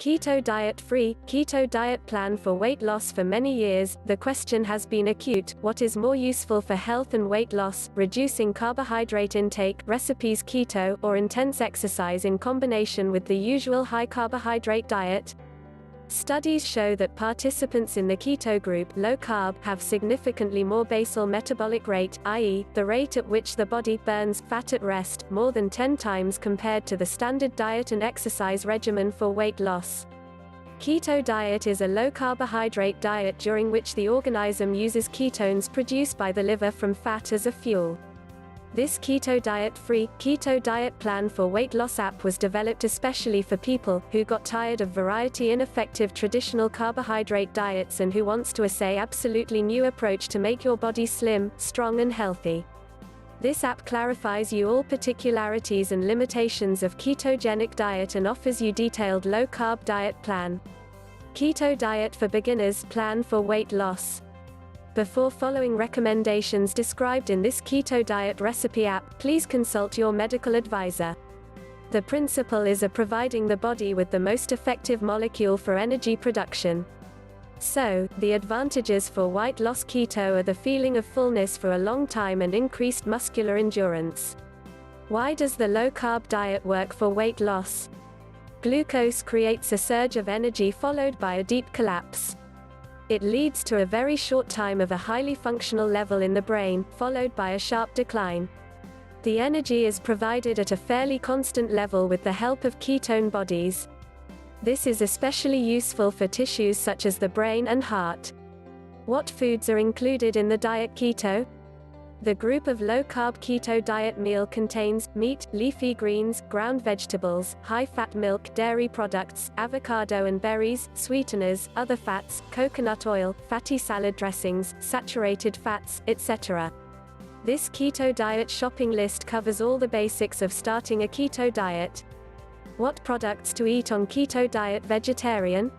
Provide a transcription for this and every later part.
Keto diet free, keto diet plan for weight loss. For many years, the question has been acute: what is more useful for health and weight loss, reducing carbohydrate intake, recipes keto, or intense exercise in combination with the usual high-carbohydrate diet? Studies show that participants in the keto group, low carb, have significantly more basal metabolic rate, i.e., the rate at which the body burns fat at rest, more than 10 times compared to the standard diet and exercise regimen for weight loss. Keto diet is a low-carbohydrate diet during which the organism uses ketones produced by the liver from fat as a fuel. This keto diet-free, keto diet plan for weight loss app was developed especially for people who got tired of variety ineffective traditional carbohydrate diets and who wants to essay absolutely new approach to make your body slim, strong and healthy. This app clarifies you all particularities and limitations of ketogenic diet and offers you detailed low-carb diet plan. Keto diet for beginners plan for weight loss. Before following recommendations described in this keto diet recipe app, please consult your medical advisor. The principle is of providing the body with the most effective molecule for energy production. So, the advantages for weight loss keto are the feeling of fullness for a long time and increased muscular endurance. Why does the low-carb diet work for weight loss? Glucose creates a surge of energy followed by a deep collapse. It leads to a very short time of a highly functional level in the brain, followed by a sharp decline. The energy is provided at a fairly constant level with the help of ketone bodies. This is especially useful for tissues such as the brain and heart. What foods are included in the diet keto? The group of low-carb keto diet meal contains meat, leafy greens, ground vegetables, high-fat milk, dairy products, avocado and berries, sweeteners, other fats, coconut oil, fatty salad dressings, saturated fats, etc. This keto diet shopping list covers all the basics of starting a keto diet. What products to eat on keto diet? Vegetarian?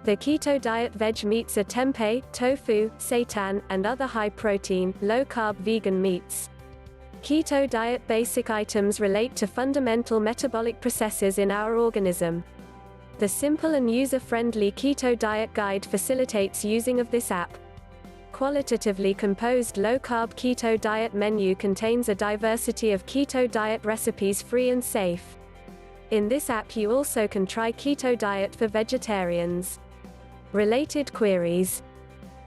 The keto diet veg meats are tempeh, tofu, seitan, and other high-protein, low-carb vegan meats. Keto diet basic items relate to fundamental metabolic processes in our organism. The simple and user-friendly keto diet guide facilitates using of this app. Qualitatively composed low-carb keto diet menu contains a diversity of keto diet recipes free and safe. In this app you also can try keto diet for vegetarians. Related queries: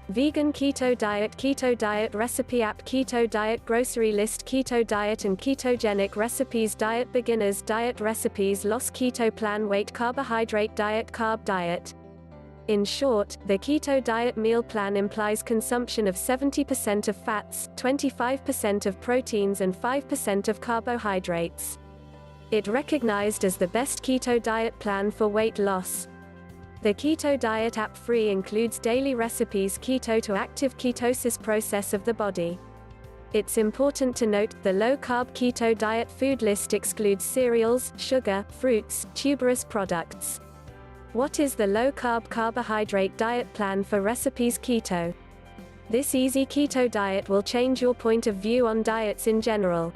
Vegan keto diet recipe app, keto diet grocery list, keto diet and ketogenic recipes, diet beginners, diet recipes, loss, keto plan, weight, carbohydrate diet, carb diet. In short, the keto diet meal plan implies consumption of 70% of fats, 25% of proteins and 5% of carbohydrates. It recognized as the best keto diet plan for weight loss. The Keto Diet app free includes daily recipes keto to active ketosis process of the body. It's important to note, the low-carb keto diet food list excludes cereals, sugar, fruits, tuberous products. What is the low-carb carbohydrate diet plan for recipes keto? This easy keto diet will change your point of view on diets in general.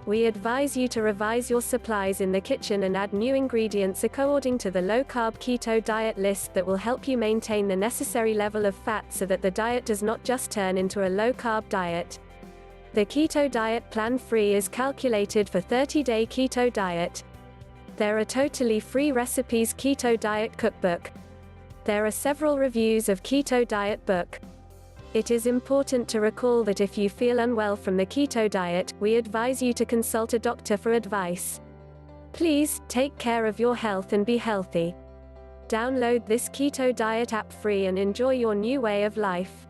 We advise you to revise your supplies in the kitchen and add new ingredients according to the low-carb keto diet list that will help you maintain the necessary level of fat so that the diet does not just turn into a low-carb diet. The Keto Diet Plan Free is calculated for 30-day keto diet. There are totally free recipes keto diet cookbook. There are several reviews of keto diet book. It is important to recall that if you feel unwell from the keto diet, we advise you to consult a doctor for advice. Please, take care of your health and be healthy. Download this keto diet app free and enjoy your new way of life.